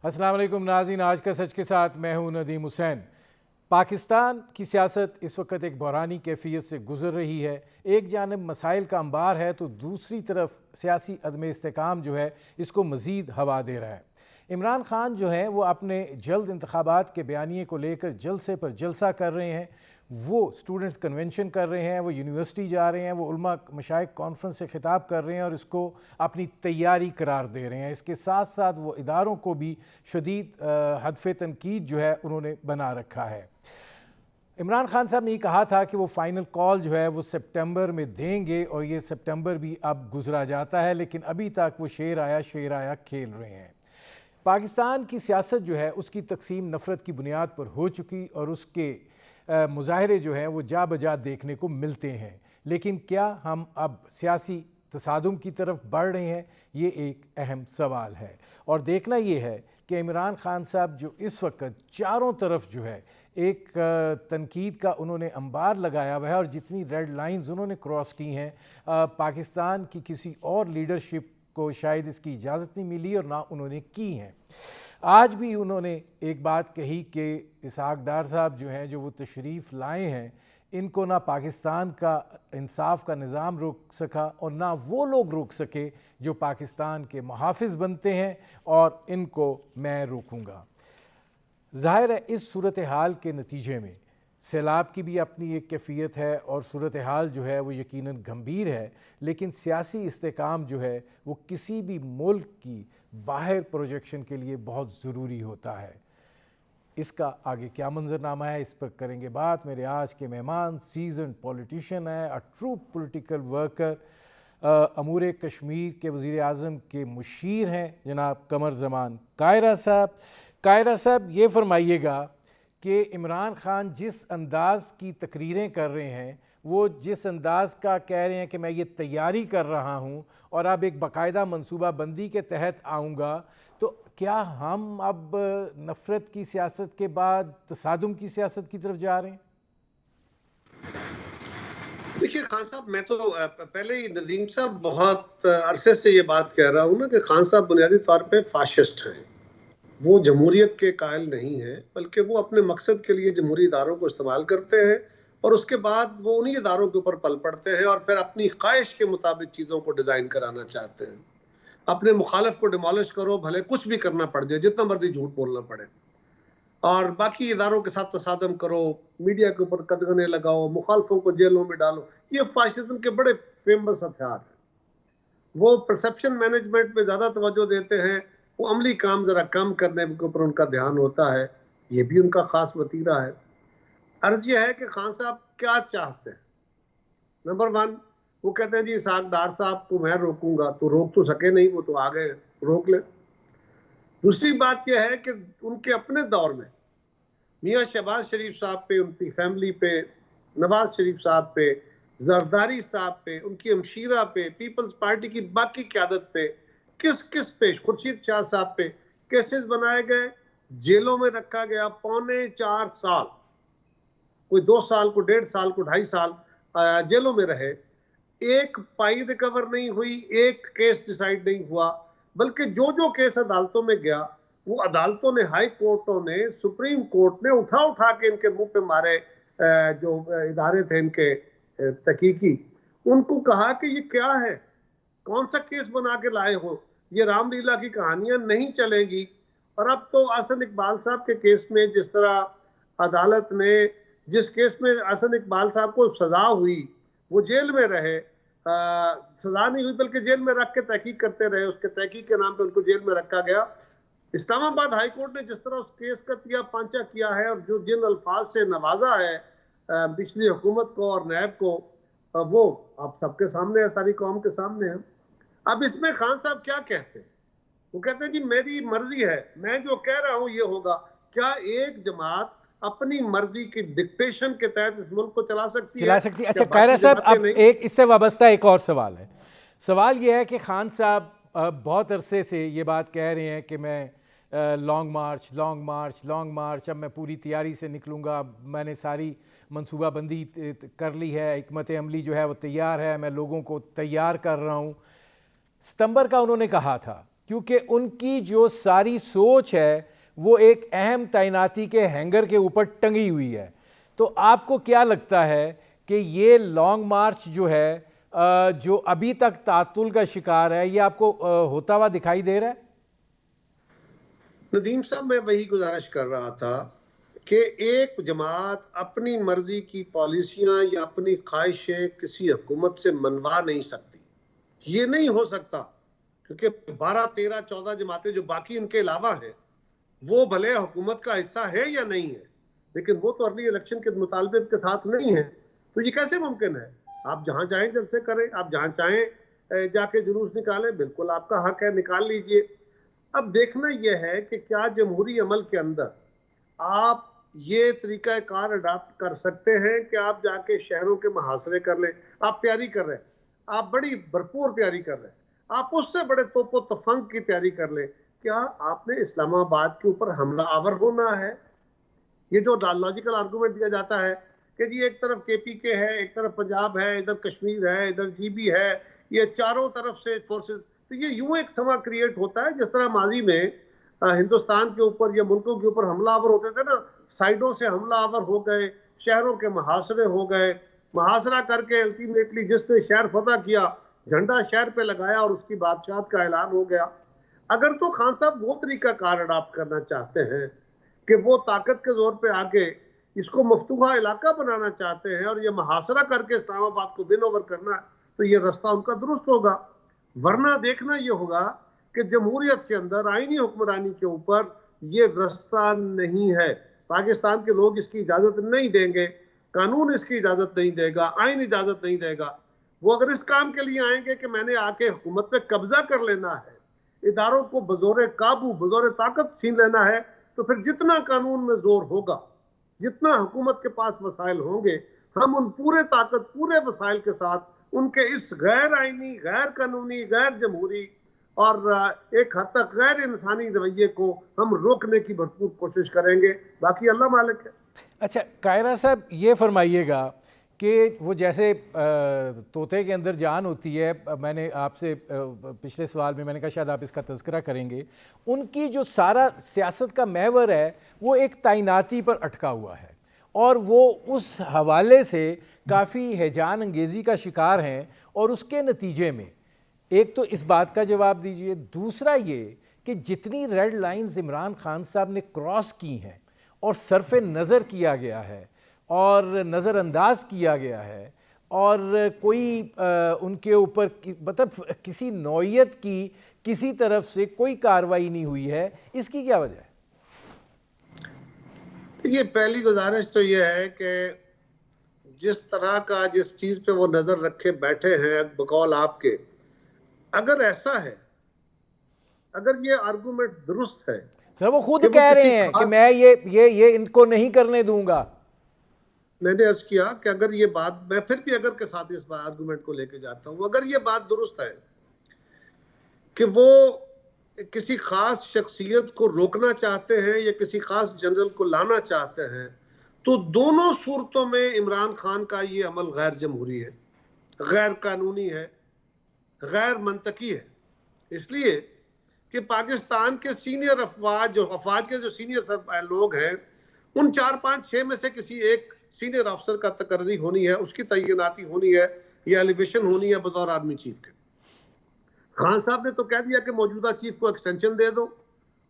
السلام علیکم ناظرین، آج کا سچ کے ساتھ میں ہوں ندیم حسین۔ پاکستان کی سیاست اس وقت ایک بحرانی کیفیت سے گزر رہی ہے۔ ایک جانب مسائل کا انبار ہے تو دوسری طرف سیاسی عدم استحکام جو ہے اس کو مزید ہوا دے رہا ہے۔ عمران خان جو ہے وہ اپنے جلد انتخابات کے بیانیے کو لے کر جلسے پر جلسہ کر رہے ہیں، وہ سٹوڈنٹس کنونشن کر رہے ہیں، وہ یونیورسٹی جا رہے ہیں، وہ علماء مشائخ کانفرنس سے خطاب کر رہے ہیں اور اس کو اپنی تیاری قرار دے رہے ہیں۔ اس کے ساتھ ساتھ وہ اداروں کو بھی شدید ہدف تنقید جو ہے انہوں نے بنا رکھا ہے۔ عمران خان صاحب نے یہ کہا تھا کہ وہ فائنل کال جو ہے وہ سپٹمبر میں دیں گے، اور یہ سپٹمبر بھی اب گزرا جاتا ہے، لیکن ابھی تک وہ شیر آیا کھیل رہے ہیں۔ پاکستان کی سیاست جو ہے اس کی تقسیم نفرت کی بنیاد پر ہو چکی اور اس کے مظاہرے جو ہیں وہ جا بجا دیکھنے کو ملتے ہیں، لیکن کیا ہم اب سیاسی تصادم کی طرف بڑھ رہے ہیں؟ یہ ایک اہم سوال ہے، اور دیکھنا یہ ہے کہ عمران خان صاحب جو اس وقت چاروں طرف جو ہے ایک تنقید کا انہوں نے انبار لگایا ہوا ہے، اور جتنی ریڈ لائنز انہوں نے کراس کی ہیں، پاکستان کی کسی اور لیڈرشپ کو شاید اس کی اجازت نہیں ملی اور نہ انہوں نے کی ہیں۔ آج بھی انہوں نے ایک بات کہی کہ اسحاق ڈار صاحب جو ہیں جو وہ تشریف لائے ہیں، ان کو نہ پاکستان کا انصاف کا نظام روک سکا اور نہ وہ لوگ روک سکے جو پاکستان کے محافظ بنتے ہیں، اور ان کو میں روکوں گا۔ ظاہر ہے اس صورتحال کے نتیجے میں سیلاب کی بھی اپنی ایک کیفیت ہے، اور صورتحال جو ہے وہ یقیناً گمبھیر ہے، لیکن سیاسی استحکام جو ہے وہ کسی بھی ملک کی باہر پروجیکشن کے لیے بہت ضروری ہوتا ہے۔ اس کا آگے کیا منظرنامہ ہے، اس پر کریں گے بات۔ میرے آج کے مہمان سیزنڈ پولیٹیشین ہیں، ٹرو پولیٹیکل ورکر، امور کشمیر کے وزیر اعظم کے مشیر ہیں جناب قمر زمان کائرہ صاحب۔ کائرہ صاحب، یہ فرمائیے گا کہ عمران خان جس انداز کی تقریریں کر رہے ہیں، وہ جس انداز کا کہہ رہے ہیں کہ میں یہ تیاری کر رہا ہوں اور اب ایک باقاعدہ منصوبہ بندی کے تحت آؤں گا، تو کیا ہم اب نفرت کی سیاست کے بعد تصادم کی سیاست کی طرف جا رہے ہیں؟ دیکھیے خان صاحب، میں تو پہلے ہی ندیم صاحب بہت عرصے سے یہ بات کہہ رہا ہوں نا کہ خان صاحب بنیادی طور پہ فاشسٹ ہیں۔ وہ جمہوریت کے قائل نہیں ہیں، بلکہ وہ اپنے مقصد کے لیے جمہوری اداروں کو استعمال کرتے ہیں، اور اس کے بعد وہ انہی اداروں کے اوپر پل پڑتے ہیں اور پھر اپنی خواہش کے مطابق چیزوں کو ڈیزائن کرانا چاہتے ہیں۔ اپنے مخالف کو ڈیمالش کرو، بھلے کچھ بھی کرنا پڑ جائے، جتنا مرضی جھوٹ بولنا پڑے، اور باقی اداروں کے ساتھ تصادم کرو، میڈیا کے اوپر قدغنے لگاؤ، مخالفوں کو جیلوں میں ڈالو۔ یہ فاشزم کے بڑے فیمس ہتھیار ہیں۔ وہ پرسپشن مینجمنٹ پہ زیادہ توجہ دیتے ہیں، وہ عملی کام ذرا کم کرنے کے اوپر ان کا دھیان ہوتا ہے۔ یہ بھی ان کا خاص وتیرہ ہے۔ عرض یہ ہے کہ خان صاحب کیا چاہتے ہیں؟ نمبر 1، وہ کہتے ہیں جی اسحاق ڈار صاحب کو میں روکوں گا، تو روک تو سکے نہیں، وہ تو آ گئے، روک لیں۔ دوسری بات یہ ہے کہ ان کے اپنے دور میں میاں شہباز شریف صاحب پہ، ان کی فیملی پہ، نواز شریف صاحب پہ، زرداری صاحب پہ، ان کی ہمشیرہ پہ، پیپلز پارٹی کی باقی قیادت پہ، کس خورشید شاہ صاحب پہ کیسز بنائے گئے، جیلوں میں رکھا گیا 4.25 سال، کوئی 2 سال، کو 1.5 سال، کو 2.5 سال جیلوں میں رہے۔ ایک پائی ریکور نہیں ہوئی، ایک کیس ڈیسائیڈ نہیں ہوا، بلکہ جو کیس عدالتوں میں گیا، وہ عدالتوں نے، ہائی کورٹوں نے، سپریم کورٹ نے اٹھا کے ان کے منہ پہ مارے۔ جو ادارے تھے ان کے تحقیقی، ان کو کہا کہ یہ کیا ہے، کون سا کیس بنا کے لائے ہو، یہ رام لیلا کی کہانیاں نہیں چلیں گی۔ اور اب تو احسن اقبال صاحب کے کیس میں جس طرح عدالت نے، جس کیس میں احسن اقبال صاحب کو سزا ہوئی، وہ جیل میں رہے، سزا نہیں ہوئی بلکہ جیل میں رکھ کے تحقیق کرتے رہے، اس کے تحقیق کے نام پہ ان کو جیل میں رکھا گیا۔ اسلام آباد ہائی کورٹ نے جس طرح اس کیس کا تیا پانچا کیا ہے، اور جو جن الفاظ سے نوازا ہے پچھلی حکومت کو اور نیب کو، وہ آپ سب کے سامنے ہے، ساری قوم کے سامنے ہے۔ اب اس میں خان صاحب کیا کہتے ہیں؟ وہ کہتے ہیں جی میری مرضی ہے، میں جو کہہ رہا ہوں یہ ہوگا۔ کیا ایک جماعت اپنی مرضی کی ڈکٹیشن کے تحت اس ملک کو چلا سکتی ہے؟ اچھا قائرہ صاحب، اب ایک اس سے وابستہ ایک اور سوال ہے۔ سوال یہ ہے کہ خان صاحب بہت عرصے سے یہ بات کہہ رہے ہیں کہ میں لانگ مارچ، اب میں پوری تیاری سے نکلوں گا، میں نے ساری منصوبہ بندی کر لی ہے، حکمت عملی جو ہے وہ تیار ہے، میں لوگوں کو تیار کر رہا ہوں۔ ستمبر کا انہوں نے کہا تھا، کیونکہ ان کی جو ساری سوچ ہے وہ ایک اہم تعیناتی کے ہینگر کے اوپر ٹنگی ہوئی ہے. تو آپ کو کیا لگتا ہے کہ یہ لانگ مارچ جو ہے جو ابھی تک تعطل کا شکار ہے، یہ آپ کو ہوتا ہوا دکھائی دے رہا ہے؟ ندیم صاحب، میں وہی گزارش کر رہا تھا کہ ایک جماعت اپنی مرضی کی پالیسیاں یا اپنی خواہشیں کسی حکومت سے منوا نہیں سکتی. یہ نہیں ہو سکتا، کیونکہ 12 13 14 جماعتیں جو باقی ان کے علاوہ ہیں وہ بھلے حکومت کا حصہ ہے یا نہیں ہے، لیکن وہ تو ارلی الیکشن کے مطالبے کے ساتھ نہیں ہے. تو یہ کیسے ممکن ہے؟ آپ جہاں چاہیں جلسے کریں، آپ جہاں چاہیں جا کے جلوس نکالیں، بالکل آپ کا حق ہے، نکال لیجئے. اب دیکھنا یہ ہے کہ کیا جمہوری عمل کے اندر آپ یہ طریقہ کار اڈاپٹ کر سکتے ہیں کہ آپ جا کے شہروں کے محاصرے کر لیں. آپ تیاری کر رہے ہیں، آپ بڑی بھرپور تیاری کر رہے ہیں، آپ اس سے بڑے توپ و تفنگ کی تیاری کر لیں. کیا آپ نے اسلام آباد کے اوپر حملہ آور ہونا ہے؟ یہ جو لاجیکل آرگومنٹ دیا جاتا ہے کہ جی ایک طرف کے پی کے ہے، ایک طرف پنجاب ہے، ادھر کشمیر ہے، ادھر جی بی ہے، یہ چاروں طرف سے فورسز، تو یہ یوں ایک سما کریٹ ہوتا ہے جس طرح ماضی میں ہندوستان کے اوپر یا ملکوں کے اوپر حملہ آور ہوتے تھے نا، سائیڈوں سے حملہ آور ہو گئے، شہروں کے محاصرے ہو گئے، محاصرہ کر کے الٹیمیٹلی جس نے شہر فتح کیا جھنڈا شہر پہ لگایا اور اس کی بادشاہت کا اعلان ہو گیا. اگر تو خان صاحب وہ طریقہ کار اڈاپٹ کرنا چاہتے ہیں کہ وہ طاقت کے زور پہ آگے اس کو مفتوحہ علاقہ بنانا چاہتے ہیں اور یہ محاصرہ کر کے اسلام آباد کو ون اوور کرنا ہے، تو یہ رستہ ان کا درست ہوگا. ورنہ دیکھنا یہ ہوگا کہ جمہوریت کے اندر آئینی حکمرانی کے اوپر یہ رستہ نہیں ہے. پاکستان کے لوگ اس کی اجازت نہیں دیں گے، قانون اس کی اجازت نہیں دے گا، آئین اجازت نہیں دے گا. وہ اگر اس کام کے لیے آئیں گے کہ میں نے آ کے حکومت پہ قبضہ کر لینا ہے، اداروں کو بزور قابو بزور طاقت چھین لینا ہے، تو پھر جتنا قانون میں زور ہوگا، جتنا حکومت کے پاس وسائل ہوں گے، ہم ان پورے طاقت پورے وسائل کے ساتھ ان کے اس غیر آئینی، غیر قانونی، غیر جمہوری اور ایک حد تک غیر انسانی رویے کو ہم روکنے کی بھرپور کوشش کریں گے. باقی اللہ مالک ہے. اچھا کائرہ صاحب، یہ فرمائیے گا کہ وہ جیسے طوطے کے اندر جان ہوتی ہے، میں نے آپ سے پچھلے سوال میں نے کہا شاید آپ اس کا تذکرہ کریں گے، ان کی جو سارا سیاست کا محور ہے وہ ایک تعیناتی پر اٹکا ہوا ہے اور وہ اس حوالے سے کافی ہیجان انگیزی کا شکار ہیں. اور اس کے نتیجے میں ایک تو اس بات کا جواب دیجئے، دوسرا یہ کہ جتنی ریڈ لائنز عمران خان صاحب نے کراس کی ہیں اور صرف نظر کیا گیا ہے اور نظر انداز کیا گیا ہے اور کوئی ان کے اوپر مطلب کسی نوعیت کی کسی طرف سے کوئی کارروائی نہیں ہوئی ہے، اس کی کیا وجہ ہے؟ یہ پہلی گزارش تو یہ ہے کہ جس طرح کا جس چیز پہ وہ نظر رکھے بیٹھے ہیں بقول آپ کے، اگر ایسا ہے، اگر یہ آرگومنٹ درست ہے، سر وہ خود کہہ رہے ہیں کہ میں یہ ان کو نہیں کرنے دوں گا. میں نے عرض کیا کہ اگر یہ بات، میں پھر بھی اگر کے ساتھ اس آرگومنٹ کو لے کے جاتا ہوں، اگر یہ بات درست ہے کہ وہ کسی خاص شخصیت کو روکنا چاہتے ہیں یا کسی خاص جنرل کو لانا چاہتے ہیں، تو دونوں صورتوں میں عمران خان کا یہ عمل غیر جمہوری ہے، غیر قانونی ہے، غیر منطقی ہے. اس لیے کہ پاکستان کے سینئر افواج کے جو سینئر لوگ ہیں، ان 4 5 6 میں سے کسی ایک سینئر افسر کا تقرری ہونی ہے، اس کی تعیناتی ہونی ہے یا ایلیویشن ہونی ہے بطور آرمی چیف کے. خان صاحب نے تو کہہ دیا کہ موجودہ چیف کو ایکسٹینشن دے دو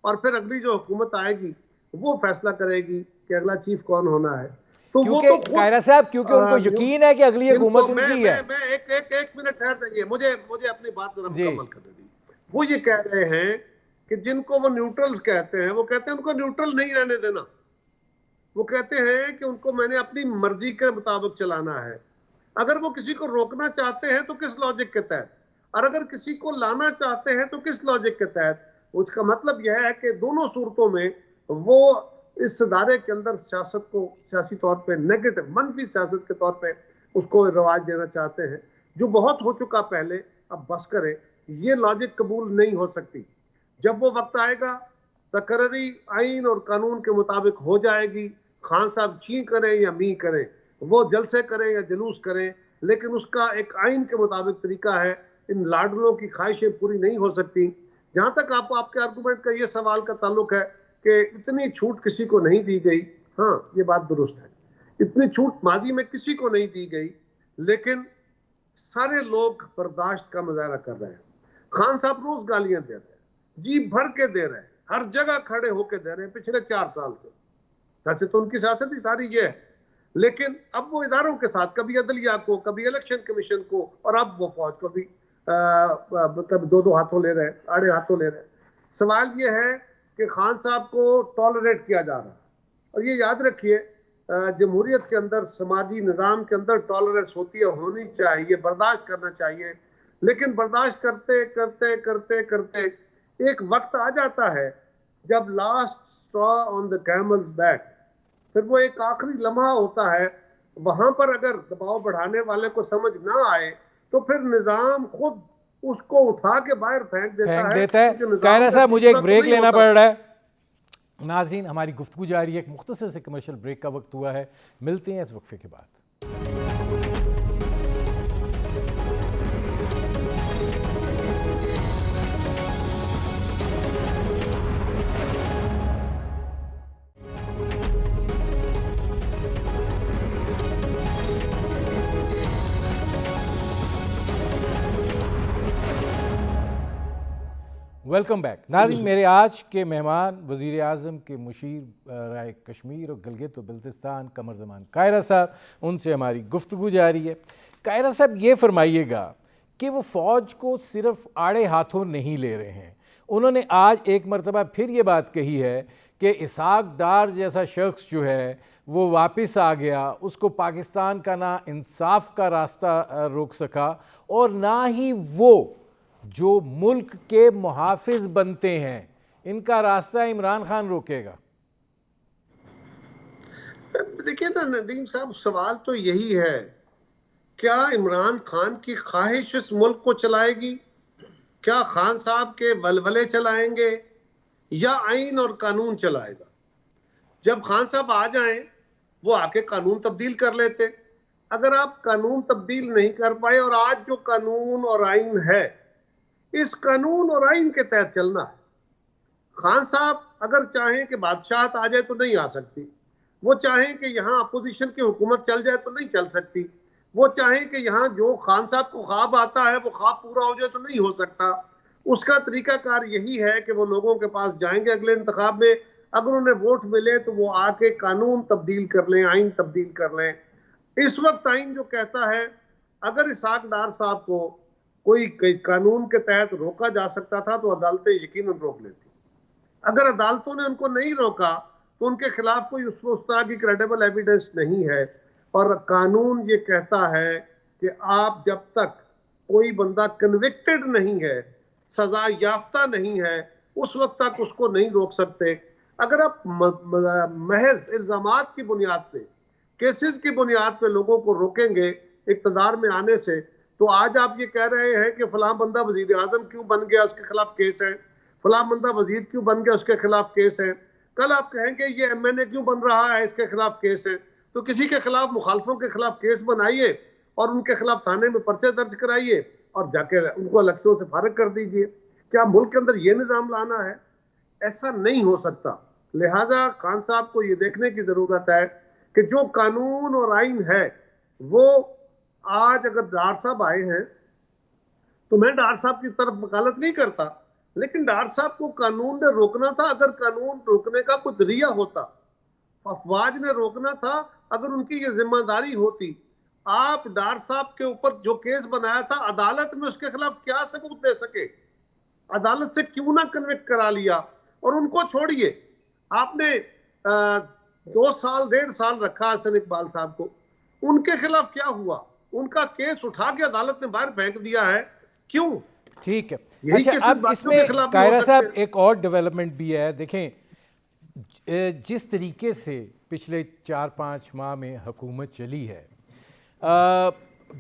اور پھر اگلی جو حکومت آئے گی وہ فیصلہ کرے گی کہ اگلا چیف کون ہونا ہے. تو وہ تو قائرہ صاحب کیونکہ ان کو یقین ہے کہ اگلی حکومت ان کی ہے. میں ایک منٹ ٹھہر جائیے، مجھے اپنی بات ذرا مکمل کرنے دی. وہ یہ کہہ رہے ہیں کہ جن کو وہ نیوٹرلز کہتے ہیں، وہ کہتے ہیں ان کو نیوٹرل نہیں رہنے دینا. وہ کہتے ہیں کہ ان کو میں نے اپنی مرضی کے مطابق چلانا ہے. اگر وہ کسی کو روکنا چاہتے ہیں تو کس لاجک کے تحت، اور اگر کسی کو لانا چاہتے ہیں تو کس لاجک کے تحت. اس کا مطلب یہ ہے کہ دونوں صورتوں میں وہ اس ادارے کے اندر سیاست کو سیاسی طور پہ نیگیٹو، منفی سیاست کے طور پہ اس کو رواج دینا چاہتے ہیں، جو بہت ہو چکا پہلے، اب بس کریں. یہ لاجک قبول نہیں ہو سکتی. جب وہ وقت آئے گا تقرری آئین اور قانون کے مطابق ہو جائے گی. خان صاحب چی کریں یا می کریں، وہ جلسے کریں یا جلوس کریں، لیکن اس کا ایک آئین کے مطابق طریقہ ہے. ان لاڈلوں کی خواہشیں پوری نہیں ہو سکتی. جہاں تک آپ کے آرگومنٹ کا یہ سوال کا تعلق ہے کہ اتنی چھوٹ کسی کو نہیں دی گئی، ہاں یہ بات درست ہے، اتنی چھوٹ ماضی میں کسی کو نہیں دی گئی، لیکن سارے لوگ برداشت کا مظاہرہ کر رہے ہیں۔ خان صاحب روز گالیاں دے رہے ہیں، جی بھر کے دے رہے ہیں، ہر جگہ کھڑے ہو کے دے رہے ہیں پچھلے 4 سال سے۔ ویسے تو ان کی سیاست ہی ساری یہ ہے، لیکن اب وہ اداروں کے ساتھ، کبھی عدلیہ کو، کبھی الیکشن کمیشن کو، اور اب وہ فوج کو بھی مطلب 2 ہاتھوں لے رہے ہیں، آڑے ہاتھوں لے رہے ہیں۔ سوال یہ ہے کہ خان صاحب کو ٹالریٹ کیا جا رہا ہے، اور یہ یاد رکھیے جمہوریت کے اندر، سماجی نظام کے اندر ٹالرنس ہوتی ہے، ہونی چاہیے، برداشت کرنا چاہیے، لیکن برداشت کرتے کرتے کرتے کرتے ایک وقت آ جاتا ہے جب لاسٹ اسٹرا آن دا کیملز بیک، پھر وہ ایک آخری لمحہ ہوتا ہے، وہاں پر اگر دباؤ بڑھانے والے کو سمجھ نہ آئے تو پھر نظام خود اس کو اٹھا کے باہر پھینک دیتا ہے۔ قاہرہ صاحب مجھے ایک بریک لینا پڑ رہا ہے۔ ناظرین ہماری گفتگو جاری ہے، ایک مختصر سے کمرشل بریک کا وقت ہوا ہے، ملتے ہیں اس وقفے کے بعد۔ ویلکم بیک ناظرین، میرے آج کے مہمان وزیر اعظم کے مشیر رائے کشمیر اور گلگت و بلتستان قمر زمان قاہرہ صاحب، ان سے ہماری گفتگو جاری ہے۔ قاہرہ صاحب یہ فرمائیے گا کہ وہ فوج کو صرف آڑے ہاتھوں نہیں لے رہے ہیں، انہوں نے آج ایک مرتبہ پھر یہ بات کہی ہے کہ اسحاق ڈار جیسا شخص جو ہے وہ واپس آ گیا، اس کو پاکستان کا نہ انصاف کا راستہ روک سکا اور نہ ہی وہ جو ملک کے محافظ بنتے ہیں ان کا راستہ عمران خان روکے گا۔ دیکھیے نا ندیم صاحب، سوال تو یہی ہے، کیا عمران خان کی خواہش اس ملک کو چلائے گی؟ کیا خان صاحب کے ولولے چلائیں گے یا آئین اور قانون چلائے گا؟ جب خان صاحب آ جائیں وہ آ کے قانون تبدیل کر لیتے، اگر آپ قانون تبدیل نہیں کر پائے، اور آج جو قانون اور آئین ہے اس قانون اور آئین کے تحت چلنا ہے۔ خان صاحب اگر چاہیں کہ بادشاہت آ جائے تو نہیں آ سکتی، وہ چاہیں کہ یہاں اپوزیشن کی حکومت چل جائے تو نہیں چل سکتی، وہ چاہیں کہ یہاں جو خان صاحب کو خواب آتا ہے وہ خواب پورا ہو جائے تو نہیں ہو سکتا۔ اس کا طریقہ کار یہی ہے کہ وہ لوگوں کے پاس جائیں گے اگلے انتخاب میں، اگر انہیں ووٹ ملے تو وہ آ کے قانون تبدیل کر لیں، آئین تبدیل کر لیں۔ اس وقت آئین جو کہتا ہے اگر اسحاق ڈار صاحب کو کوئی قانون کے تحت روکا جا سکتا تھا تو عدالتیں یقیناً روک لیتی، اگر عدالتوں نے ان کو نہیں روکا تو ان کے خلاف کوئی اس طرح کی کریڈیبل ایویڈنس نہیں ہے، اور قانون یہ کہتا ہے کہ آپ جب تک کوئی بندہ کنوکٹڈ نہیں ہے، سزا یافتہ نہیں ہے، اس وقت تک اس کو نہیں روک سکتے۔ اگر آپ محض الزامات کی بنیاد پہ، کیسز کی بنیاد پہ لوگوں کو روکیں گے اقتدار میں آنے سے، تو آج آپ یہ کہہ رہے ہیں کہ فلاں بندہ وزیر اعظم کیوں بن گیا، اس کے خلاف کیس ہے، فلاں بندہ وزیر کیوں بن گیا، اس کے خلاف کیس ہے، کل آپ کہیں کہ یہ ایم این اے کیوں بن رہا ہے، اس کے خلاف کیس ہے، تو کسی کے خلاف، مخالفوں کے خلاف کیس بنائیے اور ان کے خلاف تھانے میں پرچے درج کرائیے اور جا کے ان کو الیکشنوں سے فارغ کر دیجئے۔ کیا ملک کے اندر یہ نظام لانا ہے؟ ایسا نہیں ہو سکتا۔ لہٰذا خان صاحب کو یہ دیکھنے کی ضرورت ہے کہ جو قانون اور آئین ہے وہ آج، اگر ڈار صاحب آئے ہیں تو میں ڈار صاحب کی طرف وکالت نہیں کرتا، لیکن ڈار صاحب کو قانون نے روکنا تھا، اگر قانون روکنے کا کوئی ذریعہ ہوتا، افواج نے روکنا تھا، اگر ان کی یہ ذمہ داری ہوتی، آپ ڈار صاحب کے اوپر جو کیس بنایا تھا عدالت میں اس کے خلاف کیا ثبوت دے سکے؟ عدالت سے کیوں نہ کنوکٹ کرا لیا؟ اور ان کو چھوڑیے، آپ نے 2 سال 1.5 سال رکھا حسن اقبال صاحب کو، ان کے خلاف کیا ہوا؟ ان کا کیس اٹھا کے عدالت نے باہر پھینک دیا ہے، کیوں؟ ٹھیک ہے، اچھا اب اس میں قاہرہ صاحب ایک اور ڈیولپمنٹ بھی ہے۔ دیکھیں جس طریقے سے پچھلے 4-5 ماہ میں حکومت چلی ہے،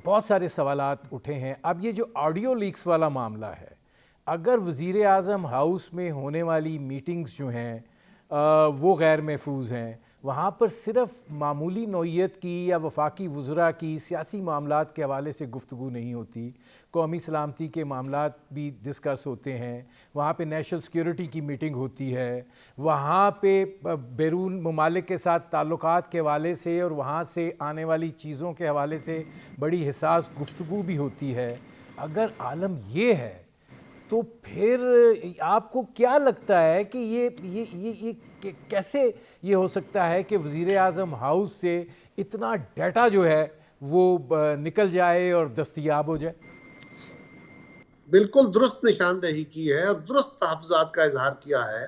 بہت سارے سوالات اٹھے ہیں۔ اب یہ جو آڈیو لیکس والا معاملہ ہے، اگر وزیر اعظم ہاؤس میں ہونے والی میٹنگز جو ہیں وہ غیر محفوظ ہیں. وہاں پر صرف معمولی نوعیت کی یا وفاقی وزراء کی سیاسی معاملات کے حوالے سے گفتگو نہیں ہوتی, قومی سلامتی کے معاملات بھی ڈسکس ہوتے ہیں, وہاں پہ نیشنل سیکیورٹی کی میٹنگ ہوتی ہے, وہاں پہ بیرون ممالک کے ساتھ تعلقات کے حوالے سے اور وہاں سے آنے والی چیزوں کے حوالے سے بڑی حساس گفتگو بھی ہوتی ہے. اگر عالم یہ ہے تو پھر آپ کو کیا لگتا ہے کہ یہ کیسے یہ ہو سکتا ہے کہ وزیر اعظم ہاؤس سے اتنا ڈیٹا جو ہے وہ نکل جائے اور دستیاب ہو جائے؟ بالکل درست نشاندہی کی ہے اور درست تحفظات کا اظہار کیا ہے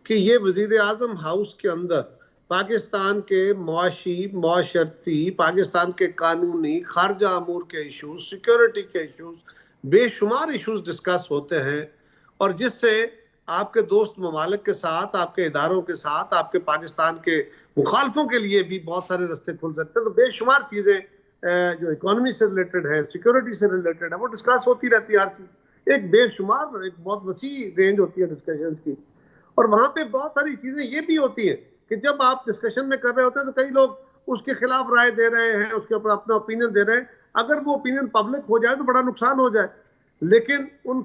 کہ یہ وزیر اعظم ہاؤس کے اندر پاکستان کے معاشی، معاشرتی، پاکستان کے قانونی، خارجہ امور کے ایشوز، سیکیورٹی کے ایشوز، بے شمار ایشوز ڈسکس ہوتے ہیں، اور جس سے آپ کے دوست ممالک کے ساتھ، آپ کے اداروں کے ساتھ، آپ کے پاکستان کے مخالفوں کے لیے بھی بہت سارے رستے کھل سکتے ہیں. تو بے شمار چیزیں جو اکانومی سے ریلیٹڈ ہے، سیکیورٹی سے ریلیٹڈ ہے، وہ ڈسکس ہوتی رہتی ہے. ہر چیز ایک بے شمار، ایک بہت وسیع رینج ہوتی ہے ڈسکشنز کی. اور وہاں پہ بہت ساری چیزیں یہ بھی ہوتی ہیں کہ جب آپ ڈسکشن میں کر رہے ہوتے ہیں تو کئی لوگ اس کے خلاف رائے دے رہے ہیں، اس کے اوپر اپنا اوپینین دے رہے ہیں. اگر وہ اوپینین پبلک ہو جائے تو بڑا نقصان ہو جائے. لیکن ان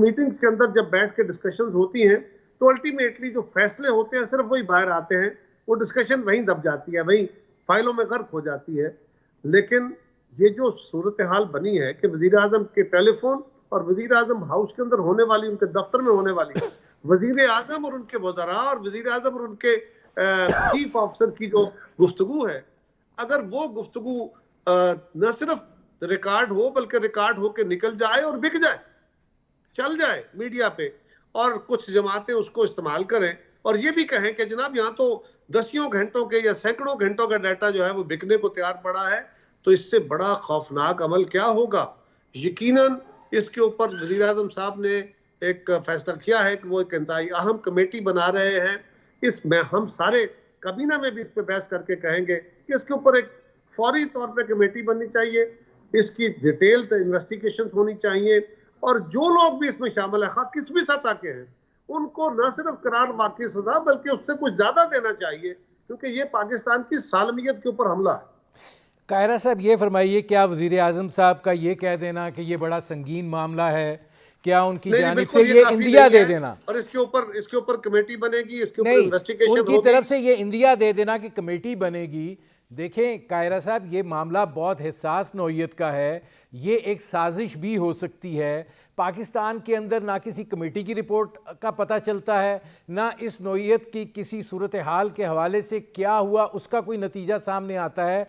میٹنگز کے اندر جب بیٹھ کے ڈسکشنز ہوتی ہیں تو الٹیمیٹلی جو فیصلے ہوتے ہیں صرف وہی باہر آتے ہیں. وہ ڈسکشن وہیں دب جاتی ہے، وہیں فائلوں میں غرق ہو جاتی ہے. لیکن یہ جو صورتحال بنی ہے کہ وزیر اعظم کے ٹیلی فون اور وزیر اعظم ہاؤس کے اندر ہونے والی، ان کے دفتر میں ہونے والی وزیر اعظم اور ان کے وزراء اور وزیر اعظم اور ان کے چیف آفیسر کی جو گفتگو ہے، اگر وہ گفتگو نہ صرف ریکارڈ ہو بلکہ ریکارڈ ہو کے نکل جائے اور بک جائے، چل جائے میڈیا پہ، اور کچھ جماعتیں اس کو استعمال کریں اور یہ بھی کہیں کہ جناب یہاں تو دسیوں گھنٹوں کے یا سینکڑوں گھنٹوں کا ڈیٹا جو ہے وہ بکنے کو تیار پڑا ہے، تو اس سے بڑا خوفناک عمل کیا ہوگا. یقیناً اس کے اوپر وزیر اعظم صاحب نے ایک فیصلہ کیا ہے کہ وہ ایک انتہائی اہم کمیٹی بنا رہے ہیں. اس میں ہم سارے کابینہ میں بھی اس پہ بحث کر کے کہیں گے کہ اس کے اوپر ایک فوری طور پہ کمیٹی بننی چاہیے، اس کی ڈیٹیل انویسٹیگیشن ہونی چاہیے، اور جو لوگ بھی اس میں شامل ہیں خواہ کس بھی سطح کے ہیں ان کو نہ صرف قرار واقعی سزا بلکہ اس سے کچھ زیادہ دینا چاہیے، کیونکہ یہ پاکستان کی سالمیت کے اوپر حملہ ہے. قاہرہ صاحب یہ فرمائیے، کیا وزیر اعظم صاحب کا یہ کہہ دینا کہ یہ بڑا سنگین معاملہ ہے، کیا ان کی جانب سے یہ اندیا دے دینا، اور اس کے اوپر کمیٹی بنے گی، اس کے اوپر انویسٹیگیشن ہوگی، ان کی طرف سے یہ اندیا دے دینا کہ کمیٹی بنے گی؟ دیکھیں قاہرہ صاحب، یہ معاملہ بہت حساس نوعیت کا ہے، یہ ایک سازش بھی ہو سکتی ہے. پاکستان کے اندر نہ کسی کمیٹی کی رپورٹ کا پتہ چلتا ہے، نہ اس نوعیت کی کسی صورتحال کے حوالے سے کیا ہوا اس کا کوئی نتیجہ سامنے آتا ہے.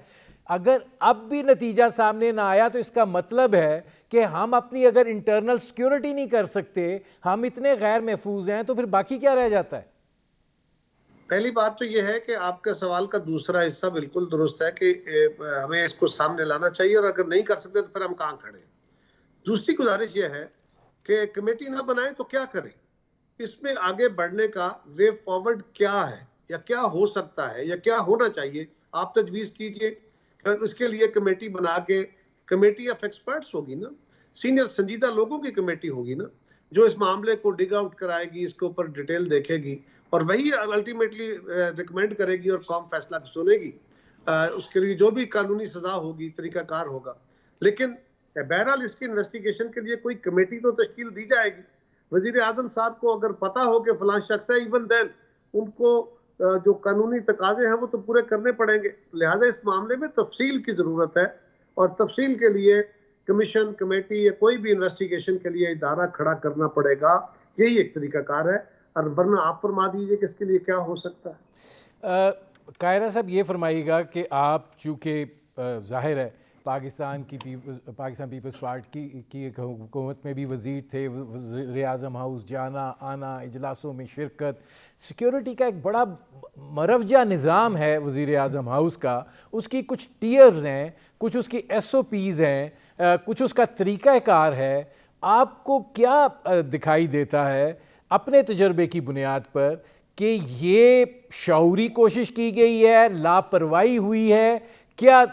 اگر اب بھی نتیجہ سامنے نہ آیا تو اس کا مطلب ہے کہ ہم اپنی اگر انٹرنل سیکیورٹی نہیں کر سکتے، ہم اتنے غیر محفوظ ہیں، تو پھر باقی کیا رہ جاتا ہے؟ پہلی بات تو یہ ہے کہ آپ کے سوال کا دوسرا حصہ بالکل درست ہے کہ ہمیں اس کو سامنے لانا چاہیے، اور اگر نہیں کر سکتے تو پھر ہم کہاں کھڑے. دوسری گزارش یہ ہے کہ کمیٹی نہ بنائیں تو کیا کریں، اس میں آگے بڑھنے کا وے فارورڈ کیا ہے یا کیا ہو سکتا ہے یا کیا ہونا چاہیے، آپ تجویز کیجئے. اس کے لیے کمیٹی بنا کے، کمیٹی آف ایکسپرٹس ہوگی نا، سینئر سنجیدہ لوگوں کی کمیٹی ہوگی نا، جو اس معاملے کو ڈگ آؤٹ کرائے گی، اس کے اوپر ڈیٹیل دیکھے گی اور وہی الٹیمیٹلی ریکمینڈ کرے گی اور قوم فیصلہ سنے گی. اس کے لیے جو بھی قانونی سزا ہوگی، طریقہ کار ہوگا. لیکن بہرحال اس کی انویسٹیگیشن کے لیے کوئی کمیٹی تو تشکیل دی جائے گی. وزیر اعظم صاحب کو اگر پتا ہو کہ فلاں شخص ہے، ایون دین ان کو جو قانونی تقاضے ہیں وہ تو پورے کرنے پڑیں گے. لہذا اس معاملے میں تفصیل کی ضرورت ہے، اور تفصیل کے لیے کمیشن، کمیٹی یا کوئی بھی انویسٹیگیشن کے لیے ادارہ کھڑا کرنا پڑے گا. یہی ایک طریقہ کار ہے، اور ورنہ آپ فرما دیجئے کہ اس کے لیے کیا ہو سکتا ہے. قاہرہ صاحب یہ فرمائیے گا کہ آپ چونکہ ظاہر ہے پاکستان پیپلز پارٹی کی حکومت میں بھی وزیر تھے، وزیر اعظم ہاؤس جانا آنا، اجلاسوں میں شرکت، سیکیورٹی کا ایک بڑا مروجہ نظام ہے وزیر اعظم ہاؤس کا. اس کی کچھ ٹیئرز ہیں، کچھ اس کی SOPs ہیں، کچھ اس کا طریقہ کار ہے. آپ کو کیا دکھائی دیتا ہے اپنے تجربے کی بنیاد پر کہ یہ شعوری کوشش کی گئی ہے، لاپرواہی ہوئی ہے، کیا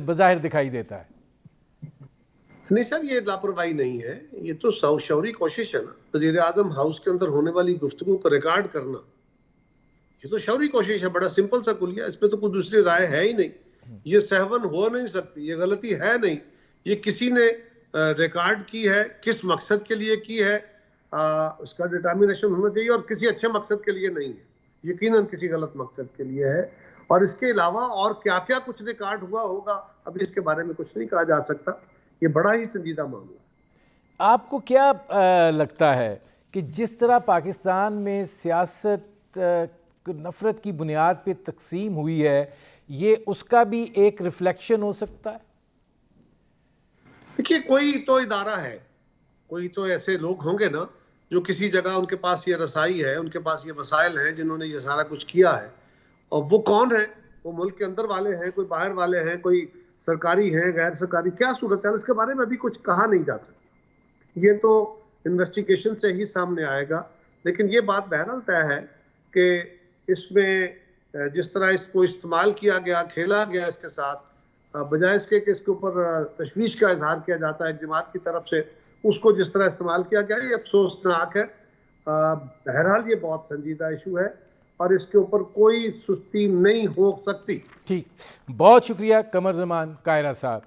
بظاہر دکھائی دیتا ہے؟ نہیں سر، یہ لاپرواہی نہیں ہے، یہ تو شعوری کوشش ہے نا. وزیر اعظم ہاؤس کے اندر ہونے والی گفتگو کو ریکارڈ کرنا یہ تو شعوری کوشش ہے، بڑا سمپل سا کلیہ، اس میں تو کوئی دوسری رائے ہے ہی نہیں، یہ سہون ہو نہیں سکتی، یہ غلطی ہے نہیں، یہ کسی نے ریکارڈ کی ہے، کس مقصد کے لیے کی ہے اس کا ڈٹرمنیشن ہونا چاہیے، اور کسی اچھے مقصد کے لیے نہیں ہے، یقیناً کسی غلط مقصد کے لیے ہے، اور اس کے علاوہ اور کیا کیا کچھ ریکارڈ ہوا ہوگا ابھی اس کے بارے میں کچھ نہیں کہا جا سکتا، یہ بڑا ہی سنجیدہ معاملہ ہے۔ آپ کو کیا لگتا ہے کہ جس طرح پاکستان میں سیاست نفرت کی بنیاد پہ تقسیم ہوئی ہے، یہ اس کا بھی ایک ریفلیکشن ہو سکتا ہے؟ دیکھیے، کوئی تو ادارہ ہے، کوئی تو ایسے لوگ ہوں گے نا جو کسی جگہ ان کے پاس یہ رسائی ہے، ان کے پاس یہ وسائل ہیں، جنہوں نے یہ سارا کچھ کیا ہے، اور وہ کون ہیں؟ وہ ملک کے اندر والے ہیں، کوئی باہر والے ہیں، کوئی سرکاری ہیں، غیر سرکاری، کیا صورتحال اس کے بارے میں ابھی کچھ کہا نہیں جا سکتا، یہ تو انویسٹیگیشن سے ہی سامنے آئے گا، لیکن یہ بات بہرحال طے ہے کہ اس میں جس طرح اس کو استعمال کیا گیا، کھیلا گیا اس کے ساتھ، بجائے اس کے کہ اس کے اوپر تشویش کا اظہار کیا جاتا ہے ایک جماعت کی طرف سے، اس کو جس طرح استعمال کیا گیا، یہ افسوسناک ہے۔ بہرحال یہ بہت سنجیدہ ایشو ہے اور اس کے اوپر کوئی سستی نہیں ہو سکتی۔ ٹھیک، بہت شکریہ قمر زمان قاہرہ صاحب۔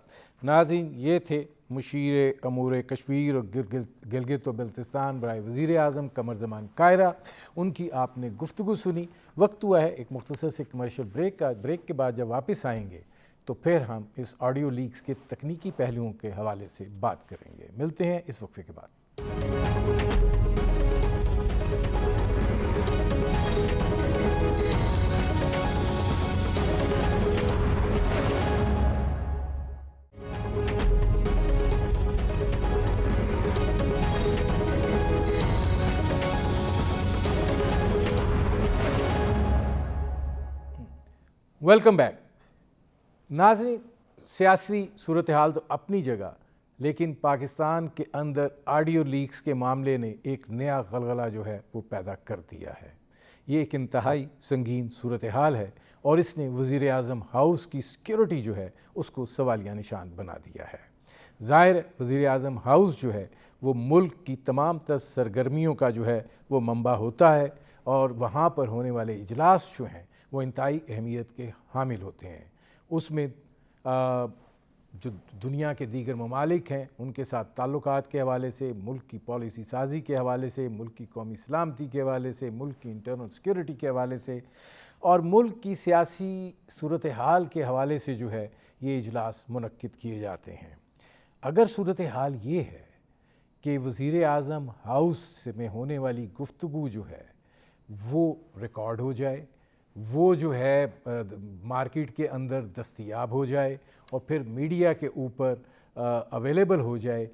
ناظرین، یہ تھے مشیر امور کشمیر اور گلگت و بلتستان برائے وزیر اعظم قمر زمان قاہرہ، ان کی آپ نے گفتگو سنی۔ وقت ہوا ہے ایک مختصر سے کمرشل بریک کا۔ بریک کے بعد جب واپس آئیں گے تو پھر ہم اس آڈیو لیکس کے تکنیکی پہلوؤں کے حوالے سے بات کریں گے۔ ملتے ہیں اس وقفے کے بعد۔ Welcome back. ناظرین، سیاسی صورتحال تو اپنی جگہ، لیکن پاکستان کے اندر آڈیو لیکس کے معاملے نے ایک نیا غلغلہ جو ہے وہ پیدا کر دیا ہے۔ یہ ایک انتہائی سنگین صورتحال ہے اور اس نے وزیر اعظم ہاؤس کی سیکیورٹی جو ہے اس کو سوالیہ نشان بنا دیا ہے۔ ظاہر ہے وزیر اعظم ہاؤس جو ہے وہ ملک کی تمام تر سرگرمیوں کا جو ہے وہ منبع ہوتا ہے، اور وہاں پر ہونے والے اجلاس جو ہیں وہ انتہائی اہمیت کے حامل ہوتے ہیں۔ اس میں جو دنیا کے دیگر ممالک ہیں ان کے ساتھ تعلقات کے حوالے سے، ملک کی پالیسی سازی کے حوالے سے، ملک کی قومی سلامتی کے حوالے سے، ملک کی انٹرنل سیکیورٹی کے حوالے سے اور ملک کی سیاسی صورتحال کے حوالے سے جو ہے یہ اجلاس منعقد کیے جاتے ہیں۔ اگر صورتحال یہ ہے کہ وزیر اعظم ہاؤس میں ہونے والی گفتگو جو ہے وہ ریکارڈ ہو جائے، وہ جو ہے مارکیٹ کے اندر دستیاب ہو جائے اور پھر میڈیا کے اوپر اویلیبل ہو جائے،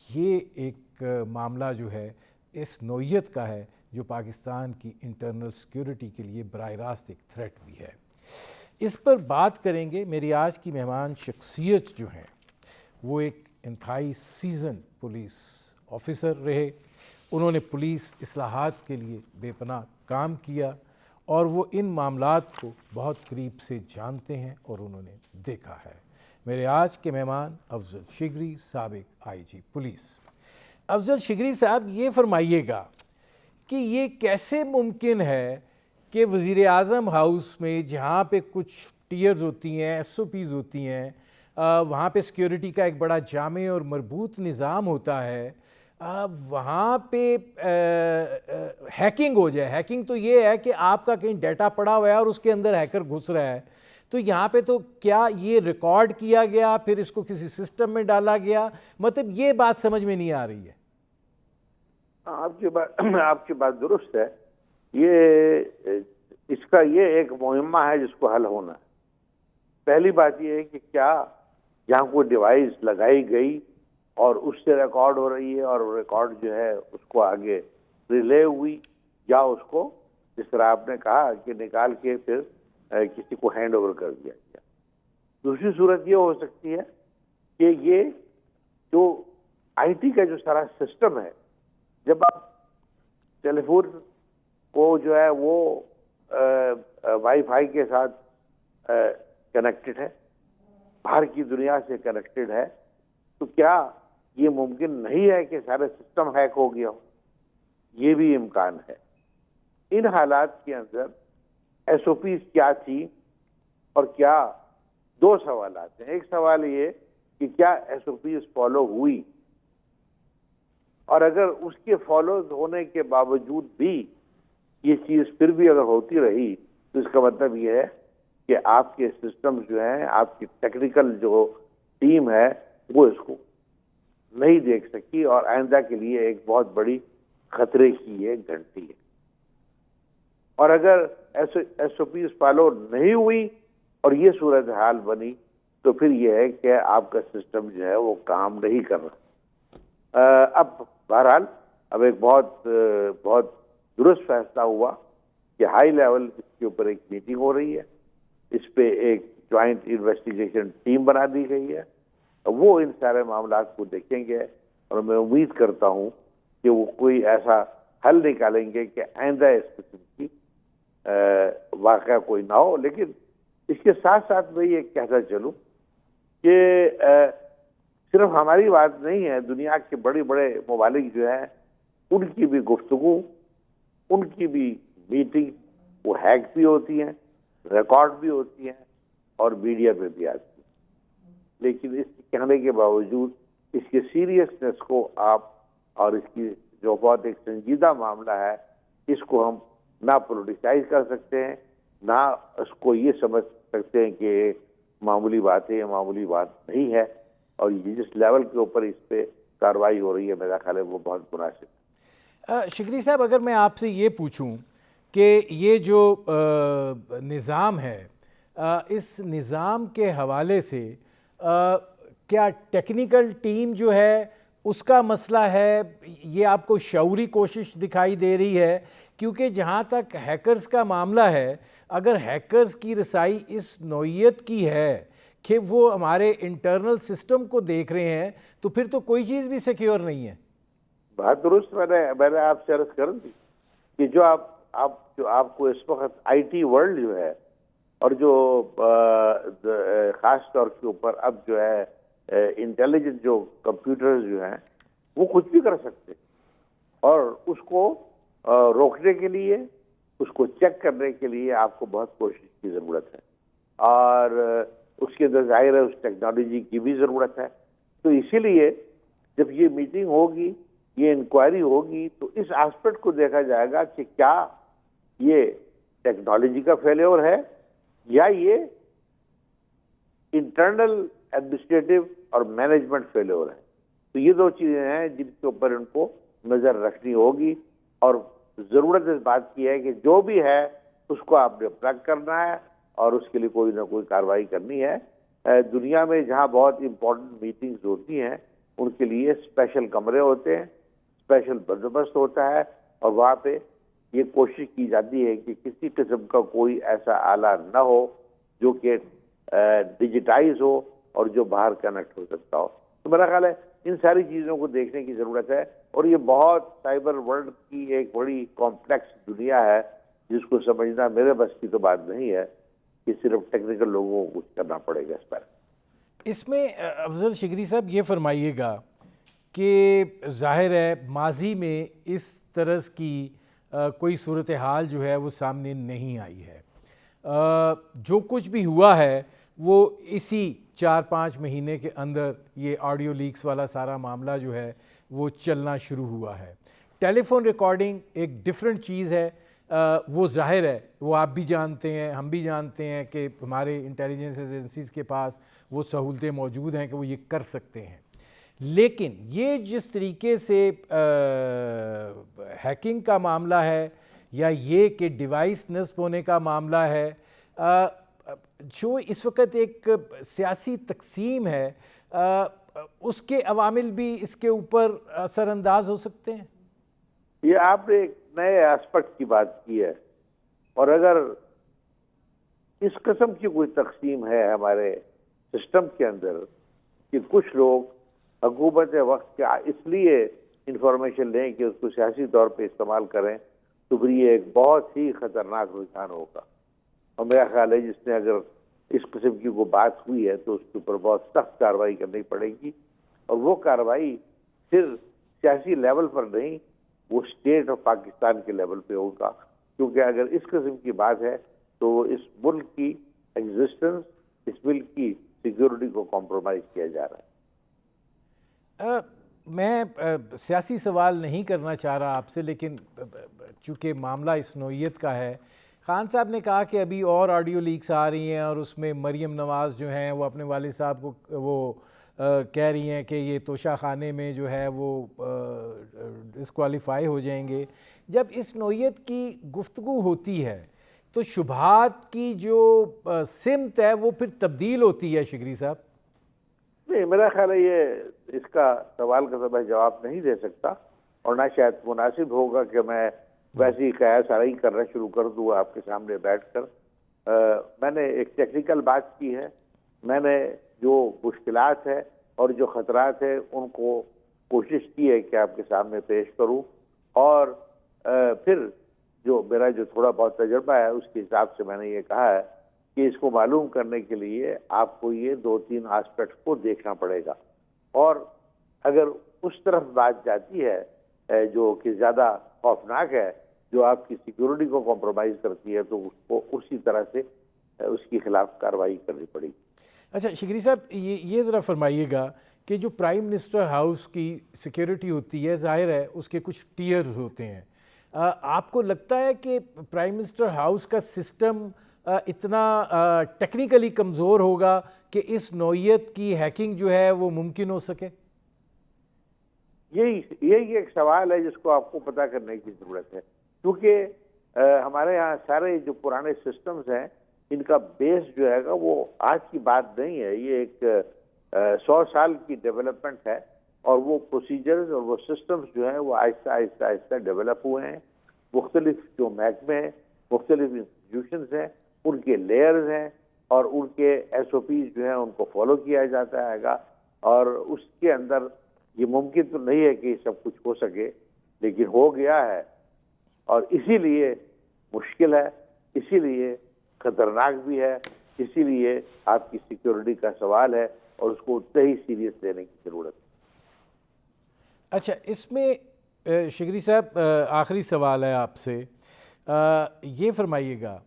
یہ ایک معاملہ جو ہے اس نوعیت کا ہے جو پاکستان کی انٹرنل سیکیورٹی کے لیے براہ راست ایک تھریٹ بھی ہے۔ اس پر بات کریں گے۔ میری آج کی مہمان شخصیت جو ہیں وہ ایک انتہائی سیزن پولیس آفیسر رہے، انہوں نے پولیس اصلاحات کے لیے بے پناہ کام کیا اور وہ ان معاملات کو بہت قریب سے جانتے ہیں اور انہوں نے دیکھا ہے۔ میرے آج کے مہمان افضل شگری، سابق آئی جی پولیس۔ افضل شگری صاحب، یہ فرمائیے گا کہ یہ کیسے ممکن ہے کہ وزیر اعظم ہاؤس میں جہاں پہ کچھ ٹیئرز ہوتی ہیں، ایس او پیز ہوتی ہیں، وہاں پہ سیکیورٹی کا ایک بڑا جامع اور مربوط نظام ہوتا ہے، وہاں پہ ہیکنگ ہو جائے۔ ہیکنگ تو یہ ہے کہ آپ کا کہیں ڈیٹا پڑا ہوا ہے اور اس کے اندر ہیکر گھس رہا ہے، تو یہاں پہ تو کیا یہ ریکارڈ کیا گیا پھر اس کو کسی سسٹم میں ڈالا گیا؟ مطلب یہ بات سمجھ میں نہیں آ رہی ہے۔ آپ کی بات درست ہے۔ یہ اس کا یہ ایک مہمہ ہے جس کو حل ہونا ہے۔ پہلی بات یہ ہے کہ کیا جہاں کوئی ڈیوائس لگائی گئی اور اس سے ریکارڈ ہو رہی ہے اور ریکارڈ جو ہے اس کو آگے ریلے ہوئی، یا اس کو جس طرح آپ نے کہا کہ نکال کے پھر کسی کو ہینڈ اوور کر دیا گیا۔ دوسری صورت یہ ہو سکتی ہے کہ یہ جو آئی ٹی کا جو سارا سسٹم ہے، جب آپ ٹیلی فون کو جو ہے وہ وائی فائی کے ساتھ کنیکٹڈ ہے، باہر کی دنیا سے کنیکٹڈ ہے، تو کیا یہ ممکن نہیں ہے کہ سارے سسٹم ہیک ہو گیا ہو؟ یہ بھی امکان ہے۔ ان حالات کے اندر ایس او پیز کیا تھی اور کیا، دو سوالات ہیں. ایک سوال یہ کہ کیا ایس او پیز فالو ہوئی، اور اگر اس کے فالو ہونے کے باوجود بھی یہ چیز پھر بھی اگر ہوتی رہی تو اس کا مطلب یہ ہے کہ آپ کے سسٹم جو ہیں، آپ کی ٹیکنیکل جو ٹیم ہے وہ اس کو نہیں دیکھ سکی، اور آئندہ کے لیے ایک بہت بڑی خطرے کی یہ گھنٹی ہے. اور اگر ایس او پیز فالو نہیں ہوئی اور یہ صورتحال بنی تو پھر یہ ہے کہ آپ کا سسٹم جو ہے وہ کام نہیں کر رہا. اب بہرحال اب ایک بہت درست فیصلہ ہوا کہ ہائی لیول اس کے اوپر ایک میٹنگ ہو رہی ہے، اس پہ ایک جوائنٹ انویسٹیگیشن ٹیم بنا دی گئی ہے. وہ ان سارے معاملات کو دیکھیں گے اور میں امید کرتا ہوں کہ وہ کوئی ایسا حل نکالیں گے کہ آئندہ اس قسم کی واقعہ کوئی نہ ہو. لیکن اس کے ساتھ ساتھ میں یہ کہتا چلوں کہ صرف ہماری بات نہیں ہے، دنیا کے بڑے بڑے ممالک جو ہیں ان کی بھی گفتگو، ان کی بھی میٹنگ وہ ہیک بھی ہوتی ہیں، ریکارڈ بھی ہوتی ہیں اور میڈیا پہ بھی آتی ہیں. لیکن اس کہنے کے باوجود اس کے سیریسنس کو آپ، اور اس کی جو بہت ایک سنجیدہ معاملہ ہے، اس کو ہم نہ پولیٹیسائز کر سکتے ہیں، نہ اس کو یہ سمجھ سکتے ہیں کہ معمولی بات ہے، یہ معمولی بات نہیں ہے. اور یہ جس لیول کے اوپر اس پہ کارروائی ہو رہی ہے میرا خیال ہے وہ بہت مناسب ہے. شکری صاحب، اگر میں آپ سے یہ پوچھوں کہ یہ جو نظام ہے، اس نظام کے حوالے سے کیا ٹیکنیکل ٹیم جو ہے اس کا مسئلہ ہے، یہ آپ کو شعوری کوشش دکھائی دے رہی ہے؟ کیونکہ جہاں تک ہیکرز کا معاملہ ہے، اگر ہیکرز کی رسائی اس نوعیت کی ہے کہ وہ ہمارے انٹرنل سسٹم کو دیکھ رہے ہیں تو پھر تو کوئی چیز بھی سیکیور نہیں ہے. بات درست. میں نے آپ سے عرض کر دی کہ جو آپ کو اس وقت آئی ٹی ورلڈ جو ہے، اور جو خاص طور کے اوپر اب جو ہے انٹیلیجنٹ جو کمپیوٹرز جو ہیں وہ کچھ بھی کر سکتے، اور اس کو روکنے کے لیے، اس کو چیک کرنے کے لیے آپ کو بہت کوشش کی ضرورت ہے، اور اس کے اندر ظاہر ہے اس ٹیکنالوجی کی بھی ضرورت ہے. تو اسی لیے جب یہ میٹنگ ہوگی، یہ انکوائری ہوگی، تو اس آسپیکٹ کو دیکھا جائے گا کہ کیا یہ ٹیکنالوجی کا فیلیور ہے یا یہ انٹرنل ایڈمنسٹریٹو اور مینجمنٹ فیلیور ہے. تو یہ دو چیزیں ہیں جن کے اوپر ان کو نظر رکھنی ہوگی، اور ضرورت اس بات کی ہے کہ جو بھی ہے اس کو آپ نے پلگ کرنا ہے اور اس کے لیے کوئی نہ کوئی کارروائی کرنی ہے. دنیا میں جہاں بہت امپورٹنٹ میٹنگز ہوتی ہیں ان کے لیے اسپیشل کمرے ہوتے ہیں، اسپیشل بندوبست ہوتا ہے، اور وہاں پہ یہ کوشش کی جاتی ہے کہ کسی قسم کا کوئی ایسا آلہ نہ ہو جو کہ ڈیجیٹائز ہو اور جو باہر کنیکٹ ہو سکتا ہو. تو میرا خیال ہے ان ساری چیزوں کو دیکھنے کی ضرورت ہے، اور یہ بہت سائبر ورلڈ کی ایک بڑی کمپلیکس دنیا ہے جس کو سمجھنا میرے بس کی تو بات نہیں ہے کہ صرف ٹیکنیکل لوگوں کو کچھ کرنا پڑے گا اس پر. اس میں افضل شگری صاحب یہ فرمائیے گا کہ ظاہر ہے ماضی میں اس طرح کی کوئی صورتحال جو ہے وہ سامنے نہیں آئی ہے. جو کچھ بھی ہوا ہے وہ اسی 4-5 مہینے کے اندر یہ آڈیو لیکس والا سارا معاملہ جو ہے وہ چلنا شروع ہوا ہے. ٹیلی فون ریکارڈنگ ایک ڈیفرنٹ چیز ہے، وہ ظاہر ہے، وہ آپ بھی جانتے ہیں، ہم بھی جانتے ہیں کہ ہمارے انٹیلیجنس ایجنسیز کے پاس وہ سہولتیں موجود ہیں کہ وہ یہ کر سکتے ہیں. لیکن یہ جس طریقے سے ہیکنگ کا معاملہ ہے یا یہ کہ ڈیوائس نصب ہونے کا معاملہ ہے، جو اس وقت ایک سیاسی تقسیم ہے، اس کے عوامل بھی اس کے اوپر اثر انداز ہو سکتے ہیں. یہ آپ نے ایک نئے ایسپیکٹ کی بات کی ہے، اور اگر اس قسم کی کوئی تقسیم ہے ہمارے سسٹم کے اندر کہ کچھ لوگ حکومت وقت کے اس لیے انفارمیشن لیں کہ اس کو سیاسی طور پہ استعمال کریں، تو پھر یہ ایک بہت ہی خطرناک رجحان ہوگا. اور میرا خیال ہے جس نے اگر اس قسم کی کوئی بات ہوئی ہے تو اس کے اوپر بہت سخت کارروائی کرنی پڑے گی، اور وہ کارروائی پھر سیاسی لیول پر نہیں، وہ اسٹیٹ آف پاکستان کے لیول پہ ہوگا. کیونکہ اگر اس قسم کی بات ہے تو اس ملک کی ایگزسٹنس، اس ملک کی سیکیورٹی کو کمپرومائز کیا جا رہا ہے۔ میں سیاسی سوال نہیں کرنا چاہ رہا آپ سے، لیکن چونکہ معاملہ اس نوعیت کا ہے، خان صاحب نے کہا کہ ابھی اور آڈیو لیکس آ رہی ہیں اور اس میں مریم نواز جو ہیں وہ اپنے والد صاحب کو وہ کہہ رہی ہیں کہ یہ توشہ خانے میں جو ہے وہ ڈسکوالیفائی ہو جائیں گے۔ جب اس نوعیت کی گفتگو ہوتی ہے تو شبہات کی جو سمت ہے وہ پھر تبدیل ہوتی ہے شگری صاحب؟ نہیں، میرا خیال ہے یہ اس کا سوال کا تو میں جواب نہیں دے سکتا، اور نہ شاید مناسب ہوگا کہ میں ویسی قیاس آرائی کرنا شروع کر دوں آپ کے سامنے بیٹھ کر۔ میں نے ایک ٹیکنیکل بات کی ہے، میں نے جو مشکلات ہے اور جو خطرات ہیں ان کو کوشش کی ہے کہ آپ کے سامنے پیش کروں، اور پھر جو میرا جو تھوڑا بہت تجربہ ہے اس کے حساب سے میں نے یہ کہا ہے کہ اس کو معلوم کرنے کے لیے آپ کو یہ 2-3 آسپیکٹ کو دیکھنا پڑے گا، اور اگر اس طرف بات جاتی ہے جو کہ زیادہ خوفناک ہے، جو آپ کی سیکیورٹی کو کمپرومائز کرتی ہے، تو اس کو اسی طرح سے اس کی خلاف کارروائی کرنی پڑے گی۔ اچھا شگری صاحب، یہ ذرا فرمائیے گا کہ جو پرائم منسٹر ہاؤس کی سیکیورٹی ہوتی ہے، ظاہر ہے اس کے کچھ ٹیئرز ہوتے ہیں، آپ کو لگتا ہے کہ پرائم منسٹر ہاؤس کا سسٹم اتنا ٹیکنیکلی کمزور ہوگا کہ اس نوعیت کی ہیکنگ جو ہے وہ ممکن ہو سکے؟ یہی ایک سوال ہے جس کو آپ کو پتہ کرنے کی ضرورت ہے، کیونکہ ہمارے ہاں سارے جو پرانے سسٹمز ہیں ان کا بیس جو ہے گا وہ آج کی بات نہیں ہے، یہ ایک 100 سال کی ڈیولپمنٹ ہے، اور وہ پروسیجرز اور وہ سسٹمز جو ہیں وہ آہستہ آہستہ آہستہ ڈیولپ ہوئے ہیں۔ مختلف جو محکمے ہیں، مختلف انسٹیٹیوشنز ہیں، ان کے لیئرز ہیں، اور ان کے ایس او پیز جو ہیں ان کو فالو کیا جاتا ہے گا، اور اس کے اندر یہ ممکن تو نہیں ہے کہ یہ سب کچھ ہو سکے، لیکن ہو گیا ہے، اور اسی لیے مشکل ہے، اسی لیے خطرناک بھی ہے، اسی لیے آپ کی سیکیورٹی کا سوال ہے، اور اس کو اتنے ہی سیریس لینے کی ضرورت ہے۔ اچھا، اس میں شگری صاحب آخری سوال ہے آپ سے، یہ فرمائیے گا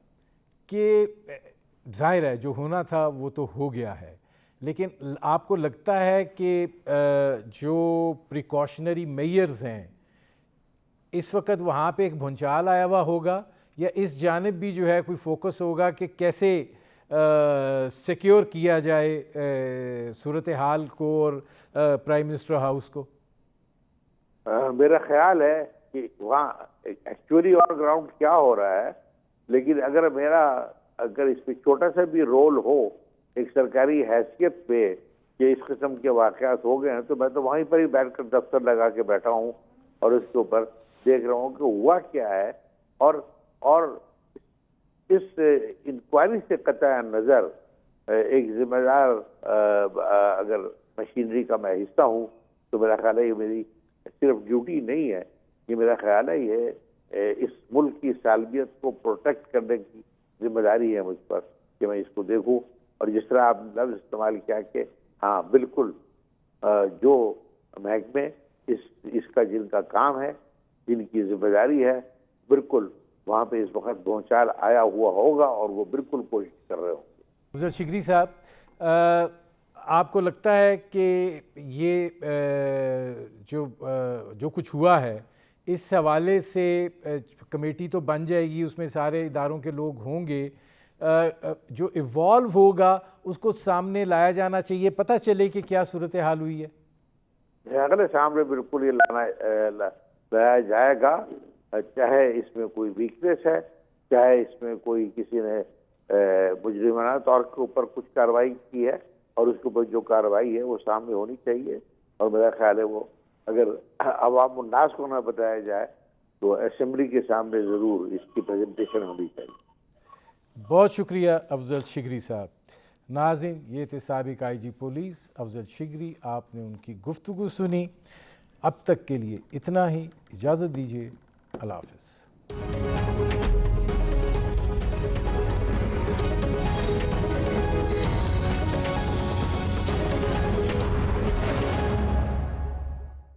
کہ ظاہر ہے جو ہونا تھا وہ تو ہو گیا ہے، لیکن آپ کو لگتا ہے کہ جو پریکاشنری میئرز ہیں اس وقت وہاں پہ ایک بھونچال آیا ہوا ہوگا، یا اس جانب بھی جو ہے کوئی فوکس ہوگا کہ کیسے سیکیور کیا جائے صورتحال کو اور پرائم منسٹر ہاؤس کو؟ میرا خیال ہے کہ وہاں ایکچولی آن گراؤنڈ کیا ہو رہا ہے، لیکن اگر اس پہ چھوٹا سا بھی رول ہو ایک سرکاری حیثیت پہ کہ اس قسم کے واقعات ہو گئے ہیں، تو میں تو وہیں پر ہی بیٹھ کر دفتر لگا کے بیٹھا ہوں اور اس کے اوپر دیکھ رہا ہوں کہ ہوا کیا ہے، اور اس انکوائری سے قطع نظر ایک ذمہ دار اگر مشینری کا میں حصہ ہوں تو میرا خیال ہے یہ میری صرف ڈیوٹی نہیں ہے، یہ میرا خیال ہے یہ اس ملک کی سالمیت کو پروٹیکٹ کرنے کی ذمہ داری ہے مجھ پر کہ میں اس کو دیکھوں، اور جس طرح آپ نے لفظ استعمال کیا کہ ہاں بالکل جو محکمے اس کا جن کا کام ہے، جن کی ذمہ داری ہے، بالکل وہاں پہ اس وقت بھونچال آیا ہوا ہوگا اور وہ بالکل کوشش کر رہے ہوں گے۔ افضل شگری صاحب، آپ کو لگتا ہے کہ یہ جو کچھ ہوا ہے اس حوالے سے کمیٹی تو بن جائے گی، اس میں سارے اداروں کے لوگ ہوں گے، جو ایوالو ہوگا اس کو سامنے لایا جانا چاہیے، پتہ چلے کہ کیا صورتحال ہوئی ہے؟ اگلے سامنے بالکل یہ لایا جائے گا، چاہے اس میں کوئی ویکنیس ہے، چاہے اس میں کوئی کسی نے مجرمانہ طور کے اوپر کچھ کارروائی کی ہے، اور اس کے اوپر جو کارروائی ہے وہ سامنے ہونی چاہیے، اور میرا خیال ہے وہ اگر عوام الناس کو نہ بتایا جائے تو اسمبلی کے سامنے ضرور اس کی پریزنٹیشن ہونی چاہیے۔ بہت شکریہ افضل شگری صاحب۔ ناظرین، یہ تھے سابق آئی جی پولیس افضل شگری، آپ نے ان کی گفتگو سنی۔ اب تک کے لیے اتنا ہی، اجازت دیجیے، اللہ حافظ۔